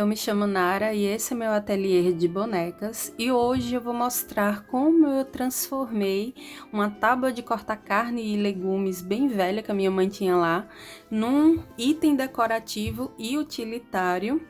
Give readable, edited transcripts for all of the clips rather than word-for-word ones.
eu me chamo Nara e esse é meu ateliê de bonecas e hoje eu vou mostrar como eu transformei uma tábua de cortar carne e legumes bem velha que a minha mãe tinha lá num item decorativo e utilitário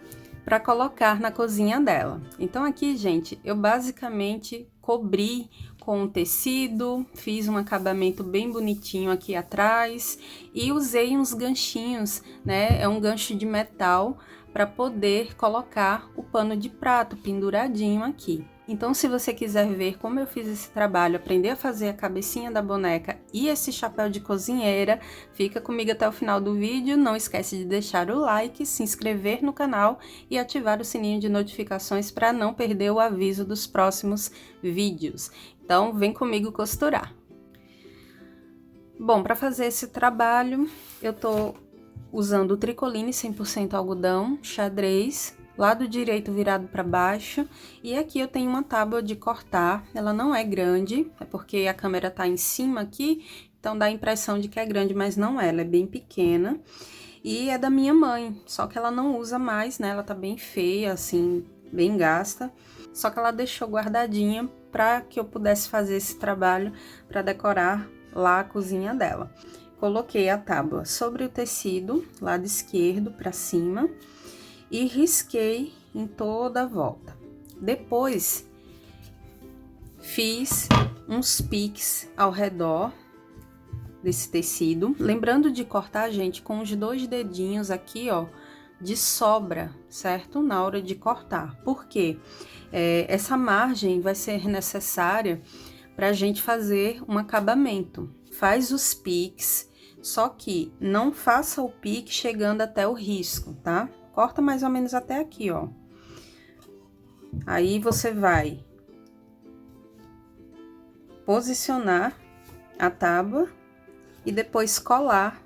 para colocar na cozinha dela. Então aqui, gente, eu basicamente cobri com tecido, fiz um acabamento bem bonitinho aqui atrás e usei uns ganchinhos, né? É um gancho de metal para poder colocar o pano de prato penduradinho aqui. Então, se você quiser ver como eu fiz esse trabalho, aprender a fazer a cabecinha da boneca e esse chapéu de cozinheira, fica comigo até o final do vídeo. Não esquece de deixar o like, se inscrever no canal e ativar o sininho de notificações para não perder o aviso dos próximos vídeos. Então, vem comigo costurar. Bom, para fazer esse trabalho, eu tô usando o tricoline 100% algodão, xadrez, lado direito virado para baixo, e aqui eu tenho uma tábua de cortar. Ela não é grande, é porque a câmera tá em cima aqui, então dá a impressão de que é grande, mas não é, ela é bem pequena. E é da minha mãe, só que ela não usa mais, né? Ela tá bem feia, assim, bem gasta. Só que ela deixou guardadinha para que eu pudesse fazer esse trabalho para decorar lá a cozinha dela. Coloquei a tábua sobre o tecido, lado esquerdo para cima, e risquei em toda a volta. Depois, fiz uns piques ao redor desse tecido. Lembrando de cortar, gente, com os 2 dedinhos aqui, ó, de sobra, certo? Na hora de cortar. Por quê? Essa margem vai ser necessária pra gente fazer um acabamento. Faz os piques, só que não faça o pique chegando até o risco, tá? Corta mais ou menos até aqui, ó. Aí você vai posicionar a tábua e depois colar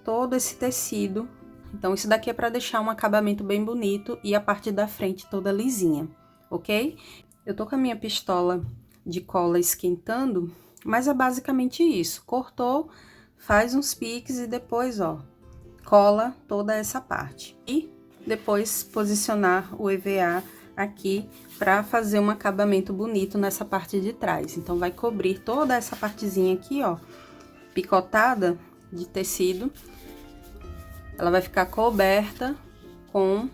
todo esse tecido. Então, isso daqui é para deixar um acabamento bem bonito e a parte da frente toda lisinha, ok? Eu tô com a minha pistola de cola esquentando, mas é basicamente isso. Cortou, faz uns piques e depois, ó, cola toda essa parte. E depois posicionar o EVA aqui para fazer um acabamento bonito nessa parte de trás. Então, vai cobrir toda essa partezinha aqui, ó, picotada de tecido. Ela vai ficar coberta com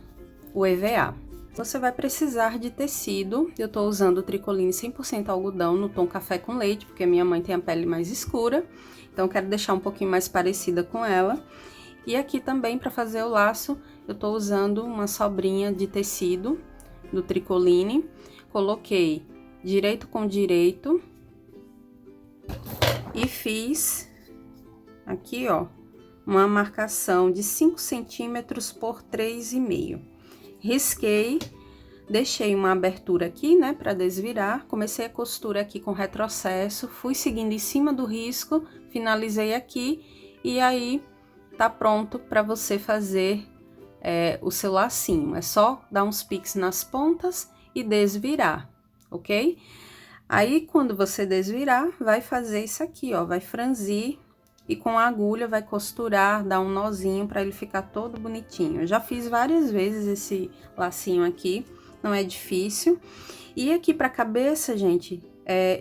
o EVA. Você vai precisar de tecido. Eu tô usando o tricoline 100% algodão no tom café com leite, porque minha mãe tem a pele mais escura. Então, eu quero deixar um pouquinho mais parecida com ela. E aqui também, para fazer o laço, eu tô usando uma sobrinha de tecido do tricoline. Coloquei direito com direito. E fiz aqui, ó, uma marcação de 5 centímetros por 3,5. Risquei, deixei uma abertura aqui, né, para desvirar. Comecei a costura aqui com retrocesso, fui seguindo em cima do risco, finalizei aqui e aí tá pronto para você fazer o seu lacinho. É só dar uns piques nas pontas e desvirar, ok? Aí, quando você desvirar, vai fazer isso aqui, ó, vai franzir e com a agulha vai costurar, dar um nozinho para ele ficar todo bonitinho. Eu já fiz várias vezes esse lacinho aqui, não é difícil. E aqui para a cabeça, gente,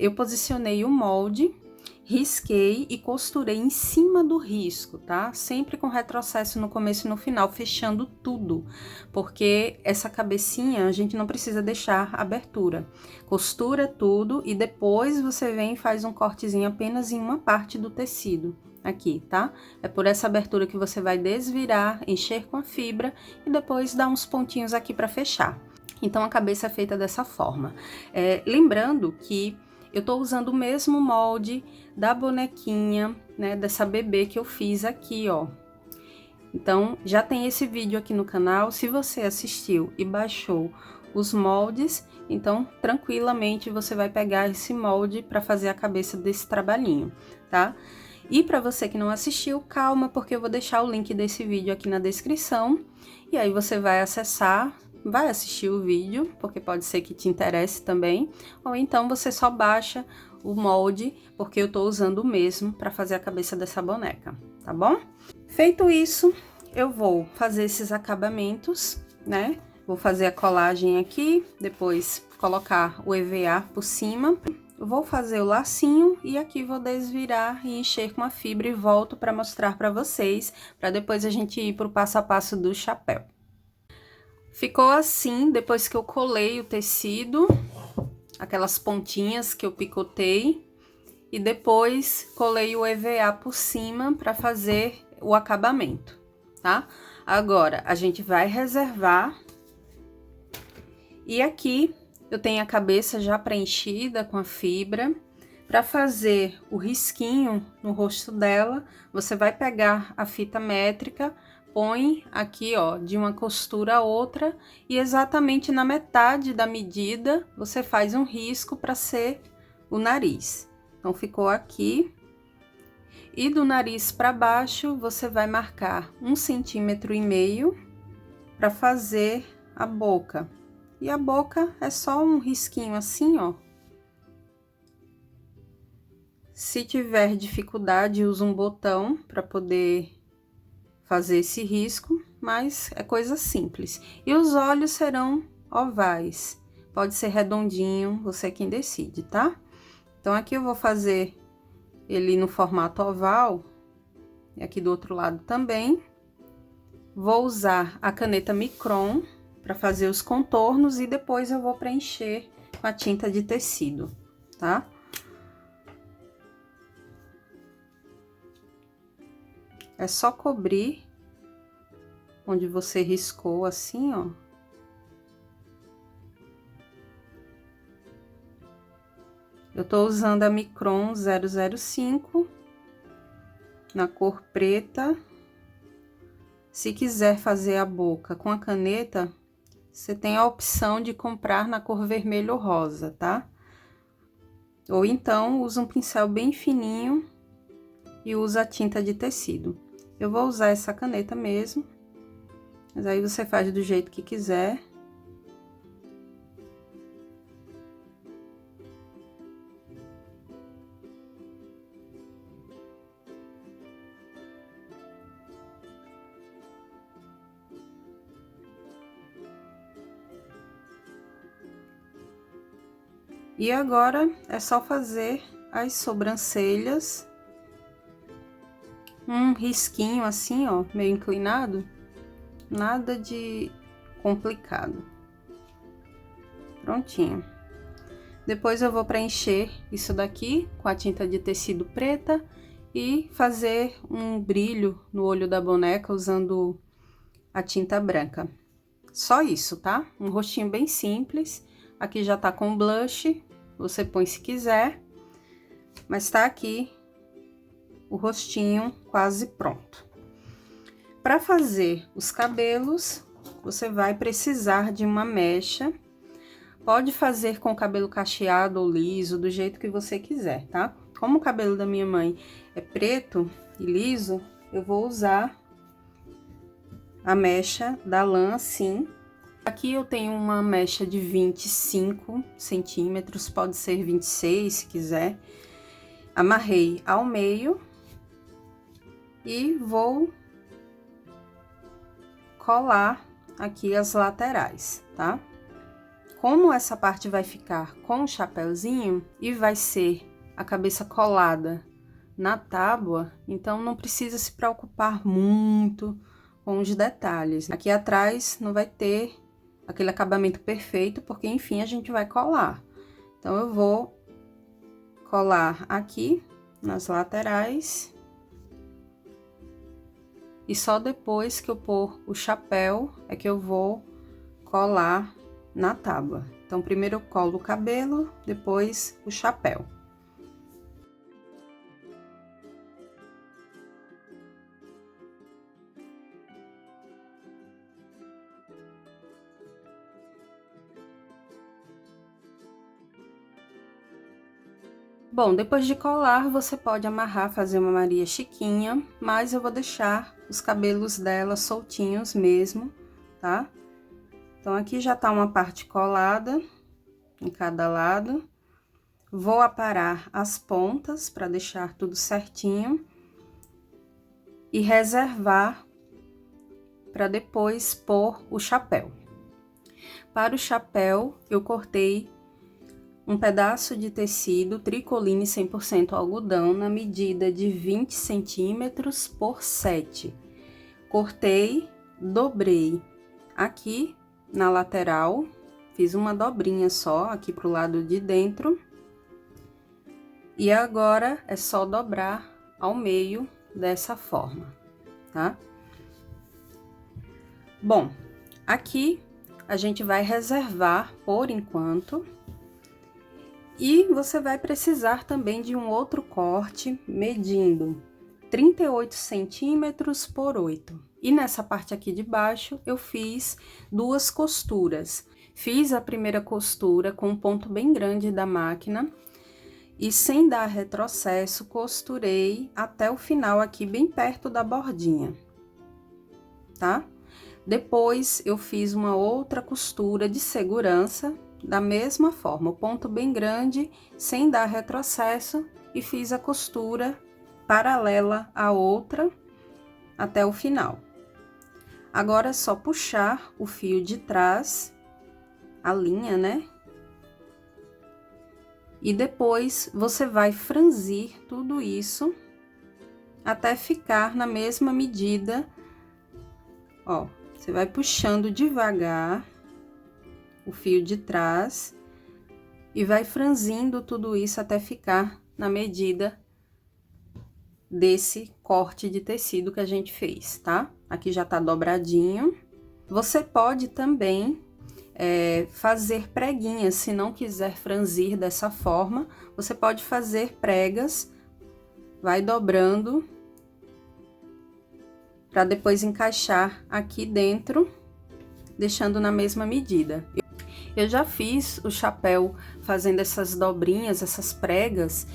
eu posicionei o molde, risquei e costurei em cima do risco, tá? Sempre com retrocesso no começo e no final, fechando tudo, porque essa cabecinha a gente não precisa deixar abertura. Costura tudo e depois você vem e faz um cortezinho apenas em uma parte do tecido, aqui, tá? É por essa abertura que você vai desvirar, encher com a fibra e depois dar uns pontinhos aqui para fechar. Então, a cabeça é feita dessa forma. Lembrando que eu tô usando o mesmo molde da bonequinha, né, dessa bebê que eu fiz aqui, ó. Então, já tem esse vídeo aqui no canal. Se você assistiu e baixou os moldes, então, tranquilamente, você vai pegar esse molde para fazer a cabeça desse trabalhinho, tá? E para você que não assistiu, calma, porque eu vou deixar o link desse vídeo aqui na descrição. E aí você vai acessar, vai assistir o vídeo, porque pode ser que te interesse também. Ou então você só baixa o molde, porque eu tô usando o mesmo para fazer a cabeça dessa boneca, tá bom? Feito isso, eu vou fazer esses acabamentos, né? Vou fazer a colagem aqui, depois colocar o EVA por cima. Eu vou fazer o lacinho e aqui vou desvirar e encher com a fibra e volto para mostrar para vocês, para depois a gente ir pro passo a passo do chapéu. Ficou assim, depois que eu colei o tecido, aquelas pontinhas que eu picotei, e depois colei o EVA por cima para fazer o acabamento, tá? Agora, a gente vai reservar. E aqui eu tenho a cabeça já preenchida com a fibra. Para fazer o risquinho no rosto dela, você vai pegar a fita métrica, põe aqui, ó, de uma costura a outra, e exatamente na metade da medida, você faz um risco para ser o nariz. Então, ficou aqui. E do nariz para baixo, você vai marcar 1,5 centímetro para fazer a boca. E a boca é só um risquinho assim, ó. Se tiver dificuldade, usa um botão para poder fazer esse risco, mas é coisa simples. E os olhos serão ovais. Pode ser redondinho, você quem decide, tá? Então, aqui eu vou fazer ele no formato oval, e aqui do outro lado também. Vou usar a caneta Micron para fazer os contornos e depois eu vou preencher com a tinta de tecido, tá? É só cobrir onde você riscou assim, ó. Eu tô usando a Micron 005 na cor preta. Se quiser fazer a boca com a caneta, você tem a opção de comprar na cor vermelho ou rosa, tá? Ou então, usa um pincel bem fininho e usa a tinta de tecido. Eu vou usar essa caneta mesmo, mas aí você faz do jeito que quiser. E agora é só fazer as sobrancelhas, um risquinho assim, ó, meio inclinado, nada de complicado. Prontinho. Depois eu vou preencher isso daqui com a tinta de tecido preta e fazer um brilho no olho da boneca usando a tinta branca. Só isso, tá? Um rostinho bem simples. Aqui já tá com blush, você põe se quiser, mas tá aqui o rostinho quase pronto. Para fazer os cabelos, você vai precisar de uma mecha. Pode fazer com cabelo cacheado ou liso, do jeito que você quiser, tá? Como o cabelo da minha mãe é preto e liso, eu vou usar a mecha da lã assim. Aqui eu tenho uma mecha de 25 centímetros, pode ser 26 se quiser. Amarrei ao meio e vou colar aqui as laterais, tá? Como essa parte vai ficar com o chapéuzinho e vai ser a cabeça colada na tábua, então não precisa se preocupar muito com os detalhes. Aqui atrás não vai ter aquele acabamento perfeito, porque enfim a gente vai colar. Então eu vou colar aqui nas laterais e só depois que eu pôr o chapéu é que eu vou colar na tábua. Então primeiro eu colo o cabelo, depois o chapéu. Bom, depois de colar, você pode amarrar, fazer uma Maria Chiquinha, mas eu vou deixar os cabelos dela soltinhos mesmo, tá? Então, aqui já tá uma parte colada em cada lado. Vou aparar as pontas para deixar tudo certinho e reservar para depois pôr o chapéu. Para o chapéu, eu cortei um pedaço de tecido tricoline 100% algodão na medida de 20 centímetros por 7. Cortei, dobrei aqui na lateral, fiz uma dobrinha só aqui pro lado de dentro. E agora é só dobrar ao meio dessa forma, tá? Bom, aqui a gente vai reservar por enquanto. E você vai precisar também de um outro corte medindo 38 centímetros por 8. E nessa parte aqui de baixo eu fiz 2 costuras. Fiz a primeira costura com um ponto bem grande da máquina e sem dar retrocesso costurei até o final aqui bem perto da bordinha, tá? Depois eu fiz uma outra costura de segurança da mesma forma, o ponto bem grande, sem dar retrocesso, e fiz a costura paralela à outra até o final. Agora é só puxar o fio de trás, a linha, né? E depois você vai franzir tudo isso até ficar na mesma medida, ó. Você vai puxando devagar o fio de trás e vai franzindo tudo isso até ficar na medida desse corte de tecido que a gente fez, tá? Aqui já tá dobradinho. Você pode também fazer preguinhas, se não quiser franzir dessa forma, você pode fazer pregas, vai dobrando para depois encaixar aqui dentro, deixando na mesma medida. Eu já fiz o chapéu fazendo essas dobrinhas, essas pregas,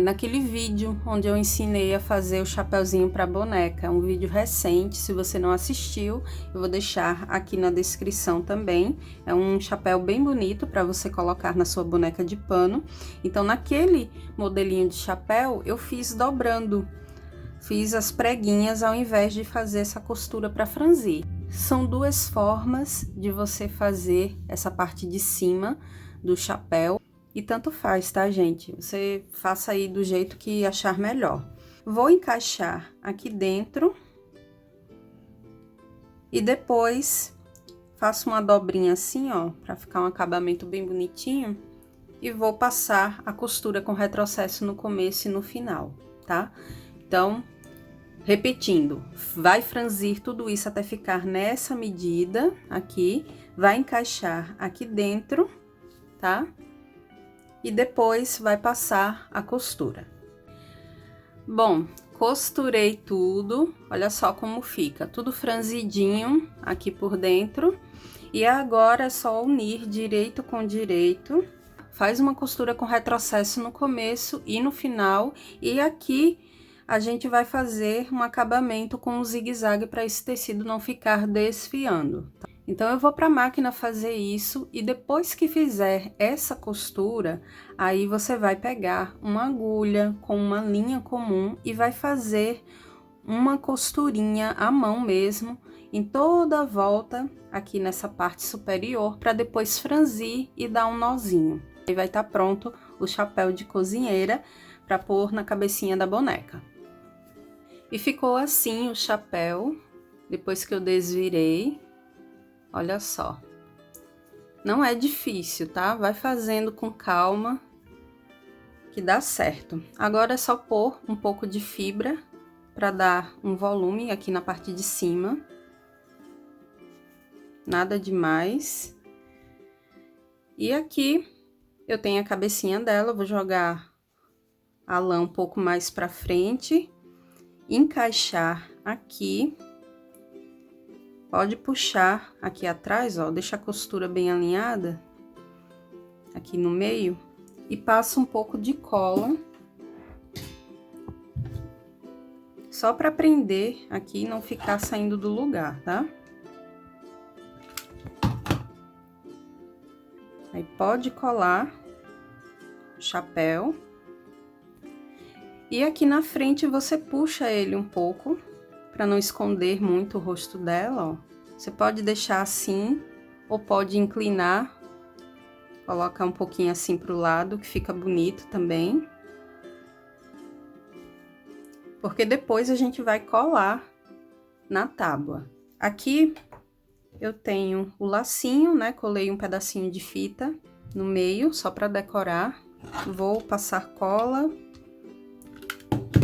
naquele vídeo onde eu ensinei a fazer o chapéuzinho para boneca. É um vídeo recente, se você não assistiu, eu vou deixar aqui na descrição também. É um chapéu bem bonito para você colocar na sua boneca de pano. Então, naquele modelinho de chapéu, eu fiz dobrando. Fiz as preguinhas ao invés de fazer essa costura para franzir. São 2 formas de você fazer essa parte de cima do chapéu e tanto faz, tá, gente? Você faça aí do jeito que achar melhor. Vou encaixar aqui dentro e depois faço uma dobrinha assim, ó, para ficar um acabamento bem bonitinho e vou passar a costura com retrocesso no começo e no final, tá? Então, repetindo, vai franzir tudo isso até ficar nessa medida aqui, vai encaixar aqui dentro, tá? E depois vai passar a costura. Bom, costurei tudo, olha só como fica, tudo franzidinho aqui por dentro. E agora é só unir direito com direito, faz uma costura com retrocesso no começo e no final, e aqui a gente vai fazer um acabamento com um zigue-zague para esse tecido não ficar desfiando. Então, eu vou para a máquina fazer isso e depois que fizer essa costura, aí você vai pegar uma agulha com uma linha comum e vai fazer uma costurinha à mão mesmo, em toda a volta aqui nessa parte superior, para depois franzir e dar um nozinho. Aí vai estar pronto o chapéu de cozinheira para pôr na cabecinha da boneca. E ficou assim o chapéu, depois que eu desvirei, olha só. Não é difícil, tá? Vai fazendo com calma, que dá certo. Agora é só pôr um pouco de fibra, para dar um volume aqui na parte de cima. Nada demais. E aqui, eu tenho a cabecinha dela, vou jogar a lã um pouco mais pra frente. Encaixar aqui, pode puxar aqui atrás, ó, deixa a costura bem alinhada aqui no meio e passa um pouco de cola só para prender aqui e não ficar saindo do lugar, tá? Aí pode colar o chapéu. E aqui na frente você puxa ele um pouco para não esconder muito o rosto dela, ó. Você pode deixar assim, ou pode inclinar, colocar um pouquinho assim pro lado, que fica bonito também. Porque depois a gente vai colar na tábua. Aqui eu tenho o lacinho, né? Colei um pedacinho de fita no meio, só para decorar. Vou passar cola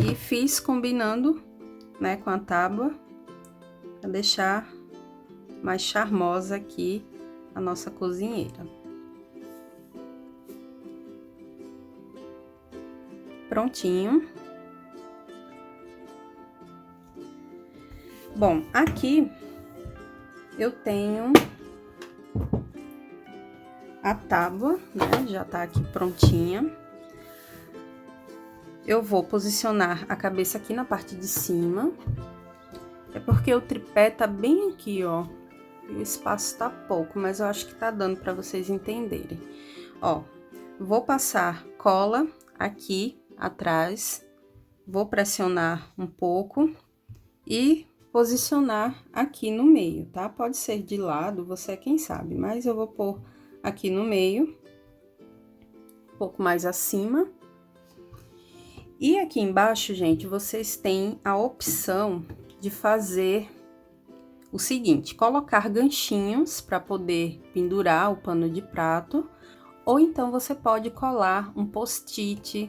e fiz combinando, né, com a tábua, para deixar mais charmosa aqui a nossa cozinheira. Prontinho. Bom, aqui eu tenho a tábua, né? Já tá aqui prontinha. Eu vou posicionar a cabeça aqui na parte de cima. É porque o tripé tá bem aqui, ó. E o espaço tá pouco, mas eu acho que tá dando pra vocês entenderem. Ó, vou passar cola aqui atrás. Vou pressionar um pouco e posicionar aqui no meio, tá? Pode ser de lado, você é quem sabe, mas eu vou pôr aqui no meio, um pouco mais acima. E aqui embaixo, gente, vocês têm a opção de fazer o seguinte: colocar ganchinhos para poder pendurar o pano de prato, ou então você pode colar um post-it,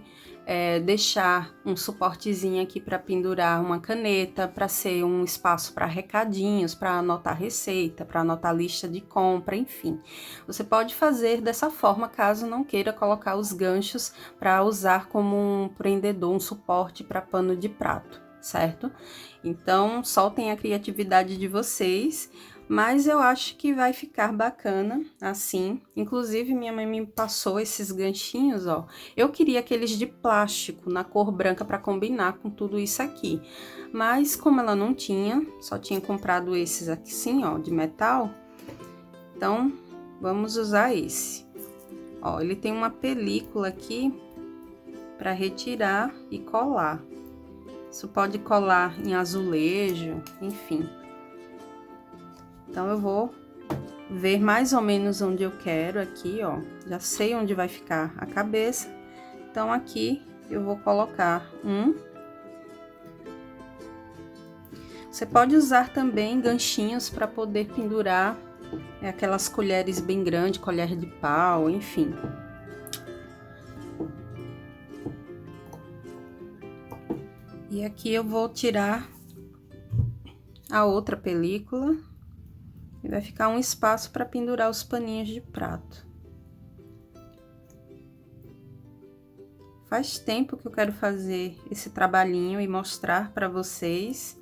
deixar um suportezinho aqui para pendurar uma caneta, para ser um espaço para recadinhos, para anotar receita, para anotar lista de compra, enfim. Você pode fazer dessa forma, caso não queira colocar os ganchos para usar como um prendedor, um suporte para pano de prato, certo? Então, soltem a criatividade de vocês. Mas eu acho que vai ficar bacana assim. Inclusive, minha mãe me passou esses ganchinhos, ó. Eu queria aqueles de plástico, na cor branca, para combinar com tudo isso aqui. Mas, como ela não tinha, só tinha comprado esses aqui sim, ó, de metal. Então, vamos usar esse. Ó, ele tem uma película aqui para retirar e colar. Isso pode colar em azulejo, enfim. Então, eu vou ver mais ou menos onde eu quero aqui, ó. Já sei onde vai ficar a cabeça. Então, aqui eu vou colocar um. Você pode usar também ganchinhos para poder pendurar aquelas colheres bem grandes, colher de pau, enfim. E aqui eu vou tirar a outra película. E vai ficar um espaço para pendurar os paninhos de prato. Faz tempo que eu quero fazer esse trabalhinho e mostrar para vocês,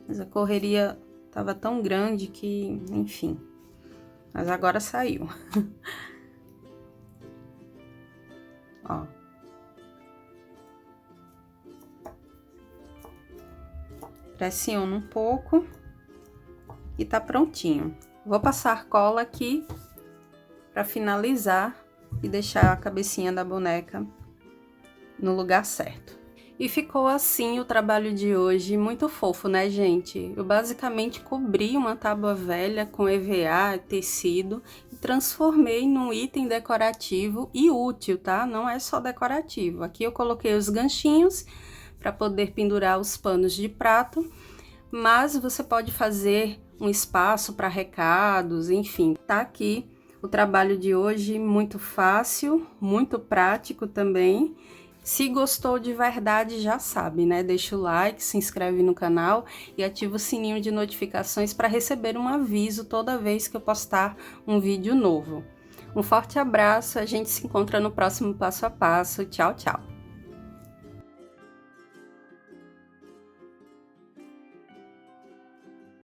mas a correria tava tão grande que, enfim, mas agora saiu. Ó. Pressiono um pouco. E tá prontinho. Vou passar cola aqui para finalizar e deixar a cabecinha da boneca no lugar certo. E ficou assim o trabalho de hoje, muito fofo, né, gente? Eu basicamente cobri uma tábua velha com EVA, tecido, e transformei num item decorativo e útil, tá? Não é só decorativo. Aqui eu coloquei os ganchinhos para poder pendurar os panos de prato, mas você pode fazer um espaço para recados, enfim. Tá aqui o trabalho de hoje, muito fácil, muito prático também. Se gostou de verdade, já sabe, né? Deixa o like, se inscreve no canal e ativa o sininho de notificações para receber um aviso toda vez que eu postar um vídeo novo. Um forte abraço, a gente se encontra no próximo passo a passo. Tchau, tchau!